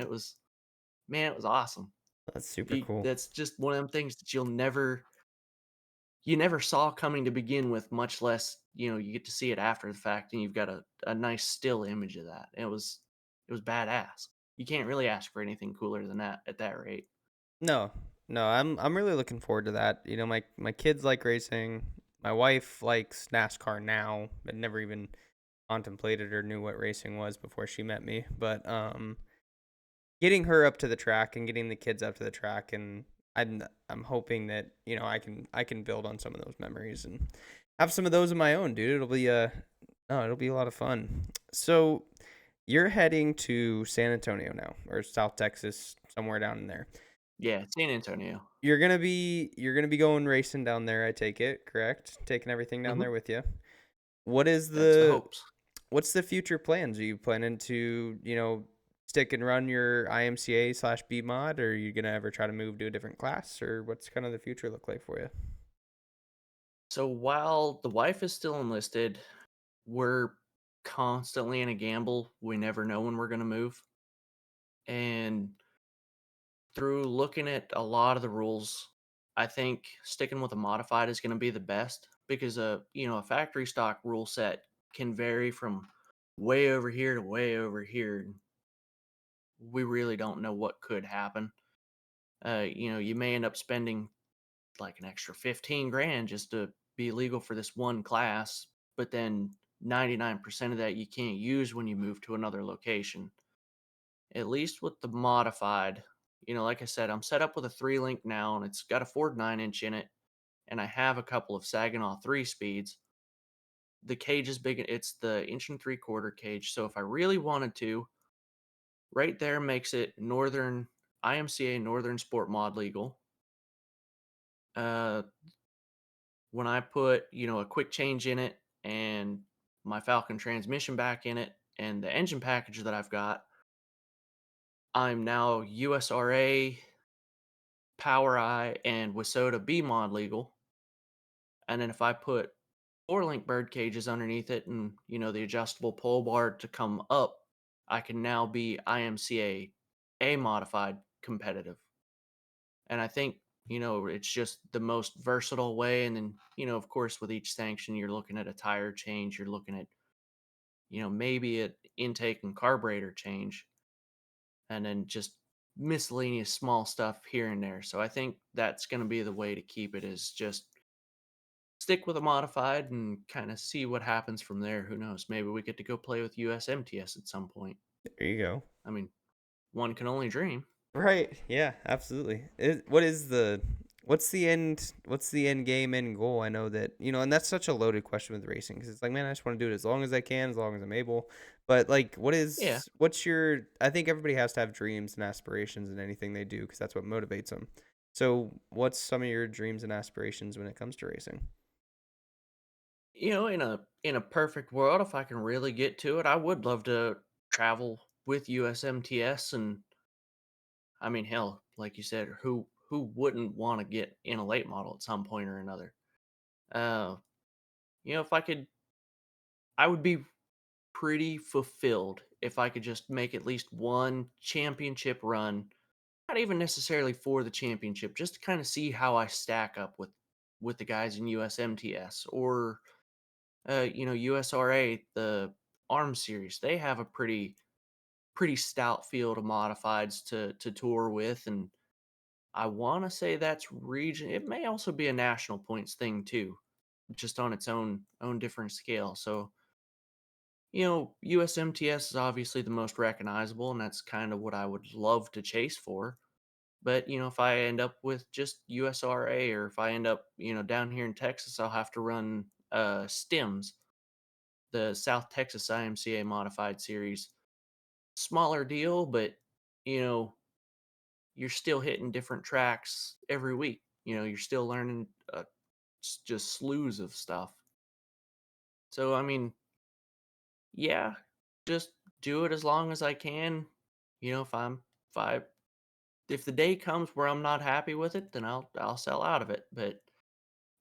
man, it was awesome. That's super cool. That's just one of them things that you never saw coming to begin with, much less, you get to see it after the fact and you've got a nice still image of that. It was badass. You can't really ask for anything cooler than that at that rate. No, no, I'm really looking forward to that. My kids like racing. My wife likes NASCAR now, but never even contemplated or knew what racing was before she met me. But getting her up to the track and getting the kids up to the track, and I'm hoping that I can build on some of those memories and have some of those of my own, dude. It'll be a lot of fun. So you're heading to San Antonio now, or South Texas, somewhere down in there. Yeah, San Antonio. You're gonna be going racing down there, I take it, correct? Taking everything down Mhm. there with you. What is That's the the hopes. what's the future plans? Are you planning to, stick and run your IMCA slash B mod, or are you gonna ever try to move to a different class, or what's kind of the future look like for you? So while the wife is still enlisted, we're constantly in a gamble. We never know when we're going to move. And through looking at a lot of the rules, I think sticking with a modified is going to be the best because a factory stock rule set can vary from way over here to way over here. We really don't know what could happen. You may end up spending like an extra 15 grand just to be legal for this one class, but then 99% of that you can't use when you move to another location. At least with the modified, like I said, I'm set up with a 3 link now and it's got a Ford 9-inch in it. and I have a couple of Saginaw 3 speeds. The cage is big. It's the inch and 3/4 cage. So if I really wanted to, right there makes it Northern IMCA Northern Sport Mod legal. Uh, when I put, a quick change in it and my Falcon transmission back in it and the engine package that I've got, I'm now USRA, Power Eye, and Wasota B mod legal. And then if I put 4 link bird cages underneath it and, the adjustable pole bar to come up, I can now be IMCA A modified competitive. And I think, it's just the most versatile way. And then, of course, with each sanction, you're looking at a tire change, you're looking at, maybe an intake and carburetor change, and then just miscellaneous small stuff here and there. So I think that's going to be the way to keep it, is just stick with a modified and kind of see what happens from there. Who knows? Maybe we get to go play with USMTS at some point. There you go. I mean, one can only dream. Right. Yeah, absolutely. What's the end game, end goal? I know that, and that's such a loaded question with racing, because it's like, man, I just want to do it as long as I can, as long as I'm able. But like, Yeah. I think everybody has to have dreams and aspirations in anything they do, because that's what motivates them. So what's some of your dreams and aspirations when it comes to racing? In a perfect world, if I can really get to it, I would love to travel with USMTS. And I mean, hell, like you said, who wouldn't want to get in a late model at some point or another? Uh, if I could, I would be pretty fulfilled if I could just make at least one championship run. Not even necessarily for the championship, just to kind of see how I stack up with the guys in USMTS, or USRA, the ARM series. They have a pretty stout field of modifieds to tour with, and I want to say that's region. It may also be a national points thing too, just on its own different scale. So USMTS is obviously the most recognizable, and that's kind of what I would love to chase for. But if I end up with just USRA, or if I end up down here in Texas, I'll have to run Stims, the South Texas IMCA modified series. Smaller deal, but you know you're still hitting different tracks every week. You're still learning just slews of stuff. So I mean, yeah, just do it as long as I can. If I if the day comes where I'm not happy with it, then I'll sell out of it. But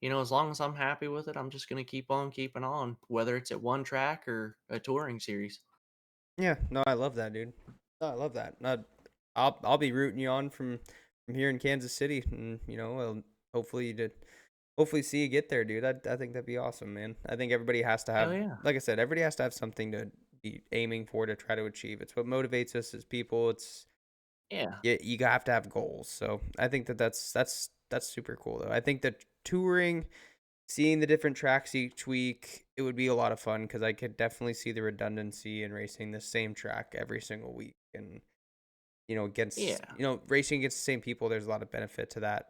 as long as I'm happy with it, I'm just gonna keep on keeping on, whether it's at one track or a touring series. Yeah, no, I love that, dude. No, I love that. I'll be rooting you on from here in Kansas City, and hopefully you did. Hopefully see you get there, dude. I think that'd be awesome, man. I think everybody has to Hell have, yeah. like I said, everybody has to have something to be aiming for, to try to achieve. It's what motivates us as people. Yeah. You have to have goals. So I think that's super cool, though. I think that touring, seeing the different tracks each week, it would be a lot of fun, because I could definitely see the redundancy in racing the same track every single week. And against, Yeah. racing against the same people, there's a lot of benefit to that.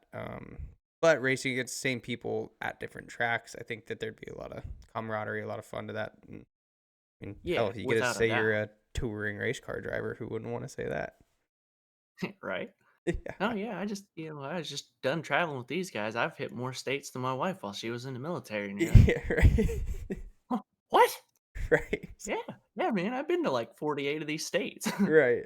But racing against the same people at different tracks, I think that there'd be a lot of camaraderie, a lot of fun to that. And, I mean, hell, Yeah, if you get to without a say you're doubt. a touring race car driver, who wouldn't want to say that? Right? Oh Yeah. yeah, I was just done traveling with these guys. I've hit more states than my wife while she was in the military, and you're like, Yeah, right. "Huh, what? Right. Yeah, yeah, man, I've been to like 48 of these states." Right.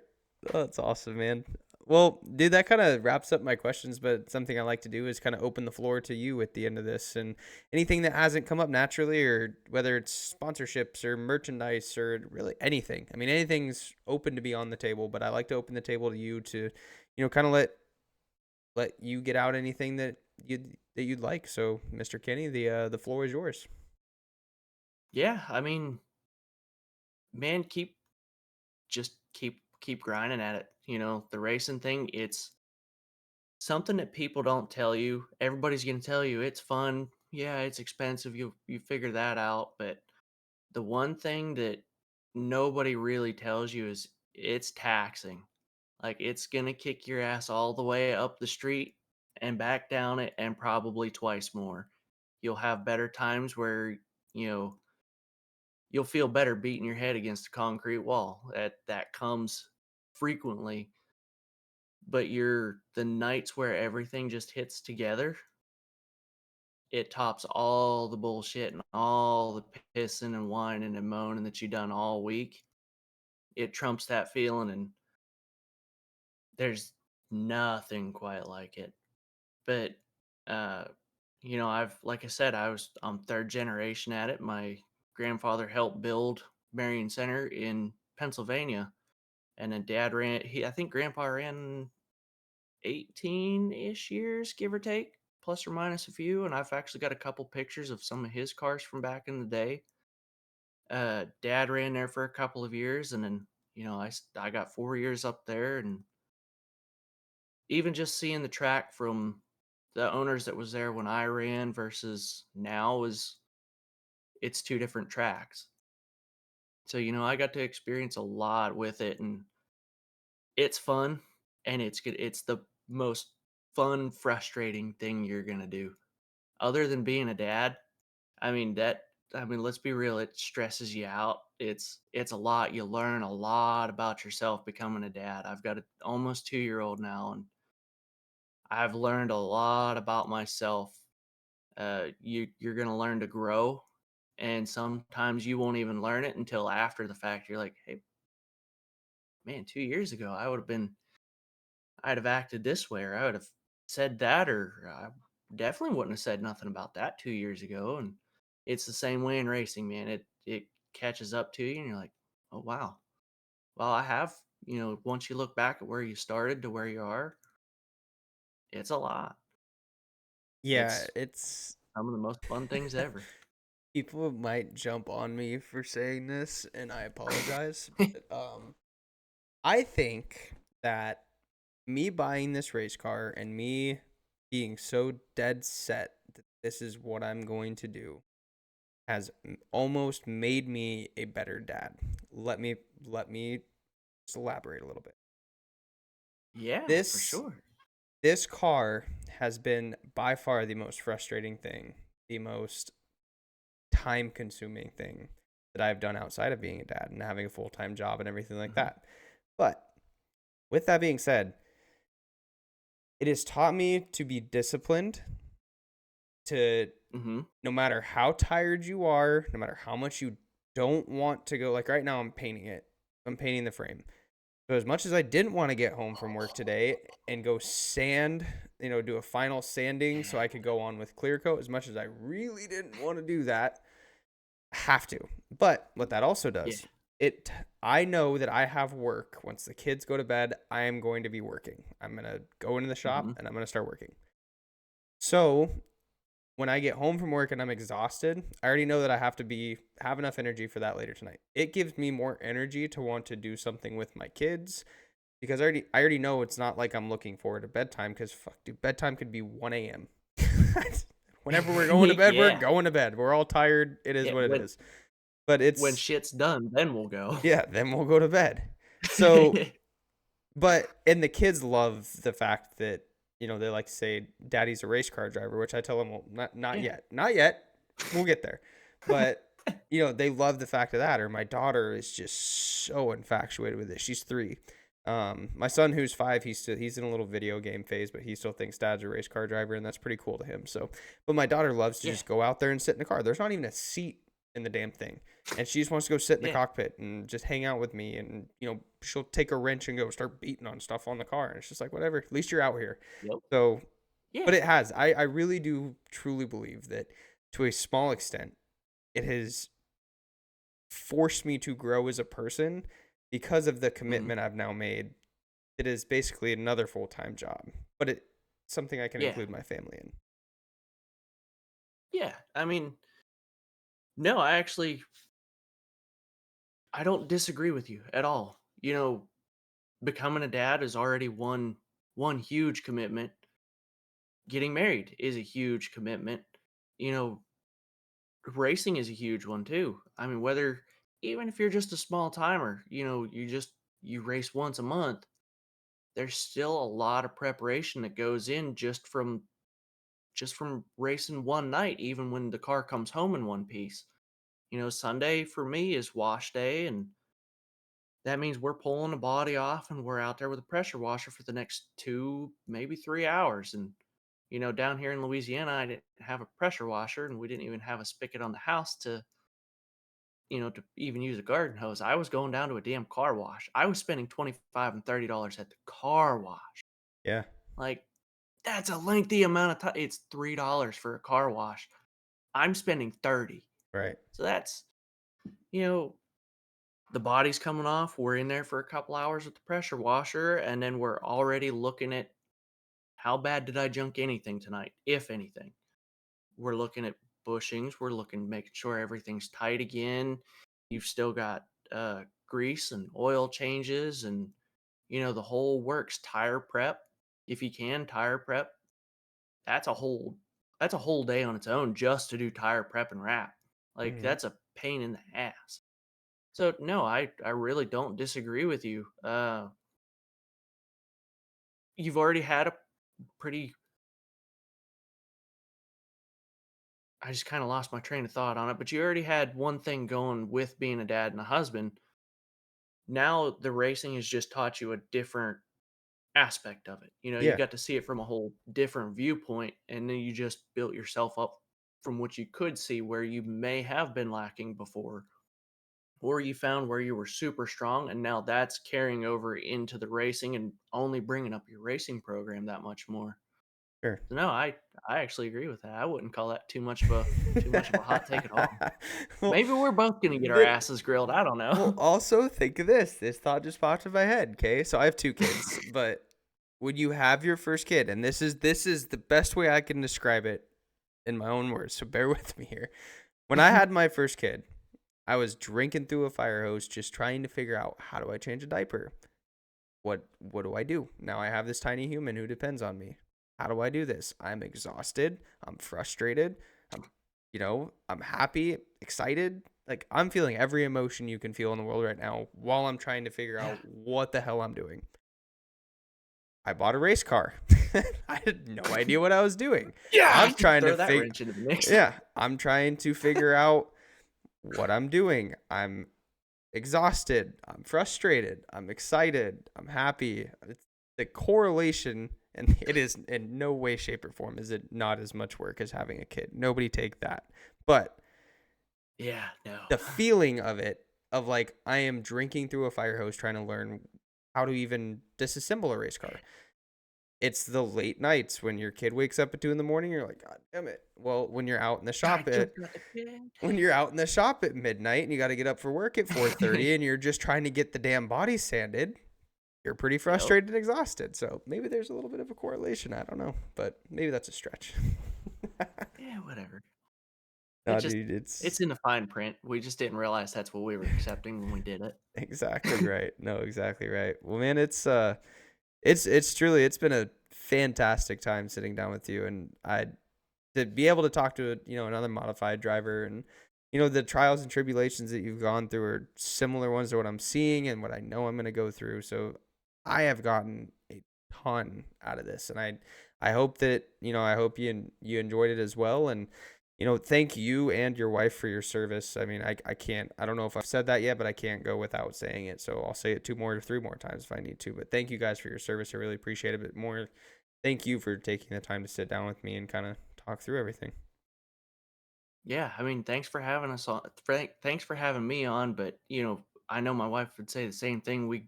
Oh, that's awesome, man. Well, dude, that kind of wraps up my questions, but something I like to do is kind of open the floor to you at the end of this, and anything that hasn't come up naturally, or whether it's sponsorships or merchandise or really anything. I mean, anything's open to be on the table, but I like to open the table to you to, kind of let you get out anything that you'd like. So, Mr. Kenny, the floor is yours. Yeah, I mean, man, keep grinding at it. The racing thing, it's something that people don't tell you. Everybody's gonna tell you it's fun. Yeah, it's expensive. You figure that out. But the one thing that nobody really tells you is it's taxing. Like, it's gonna kick your ass all the way up the street, and back down it and probably twice more. You'll have better times where, you know, you'll feel better beating your head against a concrete wall. That comes frequently, but you're the nights where everything just hits together, it tops all the bullshit and all the pissing and whining and moaning that you done all week. It trumps that feeling, and there's nothing quite like it. But, uh, I've like I said, I'm third generation at it. My grandfather helped build Marion Center in Pennsylvania, and then dad ran I think grandpa ran 18-ish years, give or take, plus or minus a few, and I've actually got a couple pictures of some of his cars from back in the day. Dad ran there for a couple of years, and then, I got 4 years up there, and even just seeing the track from the owners that was there when I ran versus now is it's 2 different tracks. So, I got to experience a lot with it, and it's fun, and it's good. It's the most fun, frustrating thing you're gonna do. Other than being a dad, let's be real, it stresses you out. It's a lot. You learn a lot about yourself becoming a dad. I've got a almost 2-year-old now, and I've learned a lot about myself. You're gonna learn to grow, and sometimes you won't even learn it until after the fact. You're like, "Hey, man, 2 years ago, I'd have acted this way, or I would have said that, or I definitely wouldn't have said nothing about that 2 years ago." And it's the same way in racing, man. It catches up to you, and you're like, "Oh, wow. Well, I have." Once you look back at where you started to where you are, it's a lot. Yeah, It's it's some of the most fun things ever. people might jump on me for saying this, and I apologize. But, I think that me buying this race car and me being so dead set that this is what I'm going to do has almost made me a better dad. Let me just elaborate a little bit. Yeah, for This sure. this car has been by far the most frustrating thing, the most time consuming thing that I've done outside of being a dad and having a full-time job and everything like Mhm, that. But with that being said, it has taught me to be disciplined, to mhm. no matter how tired you are, no matter how much you don't want to go, like right now I'm painting it. I'm painting the frame. So as much as I didn't want to get home from work today and go sand, do a final sanding so I could go on with clear coat, as much as I really didn't want to do that, have to. But what that also Yeah. does, it I know that I have work. Once the kids go to bed, I am going to be working. I'm going to go into the shop Mhm. and I'm going to start working. So when I get home from work and I'm exhausted, I already know that I have enough energy for that later tonight. It gives me more energy to want to do something with my kids because I already know it's not like I'm looking forward to bedtime because fuck, dude, bedtime could be 1 a.m. Whenever we're going to bed, we're Yeah. going to bed. We're all tired. It is Yeah, what it when is. But when it's shit's done, then we'll go. yeah, then we'll go to bed. So, and the kids love the fact that they like to say daddy's a race car driver, which I tell them, well, not Yeah. yet, not yet. We'll get there. But they love the fact of that. Or my daughter is just so infatuated with it. She's 3. My son, who's 5, he's in a little video game phase, but he still thinks dad's a race car driver, and that's pretty cool to him. So, but my daughter loves to Yeah. just go out there and sit in the car. There's not even a seat in the damn thing, and she just wants to go sit in the Yeah. cockpit and just hang out with me. And she'll take a wrench and go start beating on stuff on the car, and it's just like whatever. At least you're out here. Yep. So, but Yeah. it has. I really do truly believe that to a small extent, it has forced me to grow as a person because of the Mhm. commitment I've now made. It is basically another full time job, but it's something I can Yeah. include my family in. Yeah. No, I don't disagree with you at all. Becoming a dad is already one huge commitment. Getting married is a huge commitment. You know, Racing is a huge one too. Whether even if you're just a small timer, you race once a month, there's still a lot of preparation that goes in just from racing one night, even when the car comes home in one piece. Sunday for me is wash day, and that means we're pulling the body off and we're out there with a pressure washer for the next 2, maybe 3 hours. And down here in Louisiana, I didn't have a pressure washer, and we didn't even have a spigot on the house to even use a garden hose. I was going down to a damn car wash. I was spending 25 and $30 at the car wash. Yeah. Like, that's a lengthy amount of time. It's $3 for a car wash. I'm spending 30. Right. So that's, you know, the body's coming off. We're in there for a couple hours with the pressure washer, and then we're already looking at how bad did I junk anything tonight, if anything. We're looking at bushings. We're looking, making sure everything's tight again. You've still got grease and oil changes, and the whole works. Tire prep, if you can, tire prep. That's a whole that's a whole day on its own just to do tire prep and wrap. Like, Hmm. that's a pain in the ass. So no, I really don't disagree with you. You've already had a pretty. I just kind of lost my train of thought on it, but you already had one thing going with being a dad and a husband. Now the racing has just taught you a different aspect of it. You Yeah. got to see it from a whole different viewpoint, and then you just built yourself up from what you could see where you may have been lacking before, or you found where you were super strong, and now that's carrying over into the racing and only bringing up your racing program that much more. Sure. So no, I actually agree with that. I wouldn't call that too much of a hot take at all. Well, Maybe we're both gonna get our the asses grilled. I don't well, know. also think of this. This thought just popped in my head. Okay, so I have two kids, but when you have your first kid, and this is the best way I can describe it in my own words, so bear with me here. When I had my first kid, I was drinking through a fire hose, just trying to figure out how do I change a diaper. What do I do? Now I have this tiny human who depends on me. How do I do this? I'm exhausted. I'm frustrated. I'm I'm happy, excited. Like, I'm feeling every emotion you can feel in the world right now while I'm trying to figure Yeah, out what the hell I'm doing. I bought a race car. I had no idea what I was doing. yeah. I'm trying to Throw that figure wrench into the mix. Yeah, I'm trying to figure out what I'm doing. I'm exhausted. I'm frustrated. I'm excited. I'm happy. It's the correlation, and it is in no way, shape, or form is it not as much work as having a kid. Nobody take that. But Yeah, no. the feeling of it, of like I am drinking through a fire hose trying to learn how to even disassemble a race car. It's the late nights when your kid wakes up at 2 in the morning. You're like, God damn it. Well, I just got the kid. when you're out in the shop at midnight and you got to get up for work at 4:30 and you're just trying to get the damn body sanded, you're pretty Yep. frustrated and exhausted. So maybe there's a little bit of a correlation. I don't know, but maybe that's a stretch. Yeah, whatever. It No, just dude, it's it's in the fine print. We just didn't realize that's what we were accepting when we did it. exactly right. No, exactly right. Well, man, it's truly, it's been a fantastic time sitting down with you, and I to be able to talk to another modified driver, and the trials and tribulations that you've gone through are similar ones to what I'm seeing and what I know I'm going to go through. So I have gotten a ton out of this, and I hope that I hope you enjoyed it as well. And thank you and your wife for your service. I mean, I can't, I don't know if I've said that yet, but I can't go without saying it, so I'll say it 2 more or 3 more times if I need to. But thank you guys for your service. I really appreciate it. But more, thank you for taking the time to sit down with me and kind of talk through everything. Yeah, I mean, thanks for having us on. Thanks for having me on. But I know my wife would say the same thing. We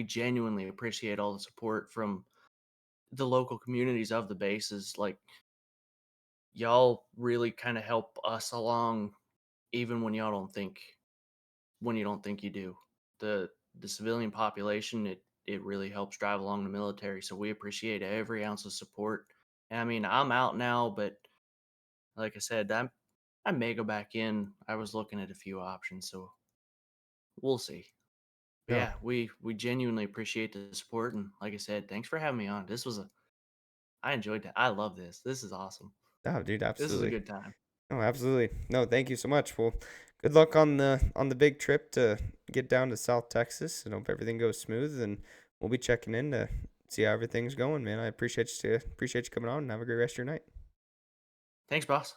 genuinely appreciate all the support from the local communities of the bases. Like, y'all really kind of help us along, even when you don't think you do. The civilian population, it really helps drive along the military. So we appreciate every ounce of support. And I mean, I'm out now, but like I said, I may go back in. I was looking at a few options, so we'll see. But No, yeah, we genuinely appreciate the support, and like I said, thanks for having me on. I enjoyed that. I love this. This is awesome. no, dude, This is a absolutely. good time. No, absolutely. No, thank you so much. Well, good luck on the big trip to get down to South Texas, and hope everything goes smooth. And we'll be checking in to see how everything's going, man. I appreciate you coming on, and have a great rest of your night. Thanks, boss.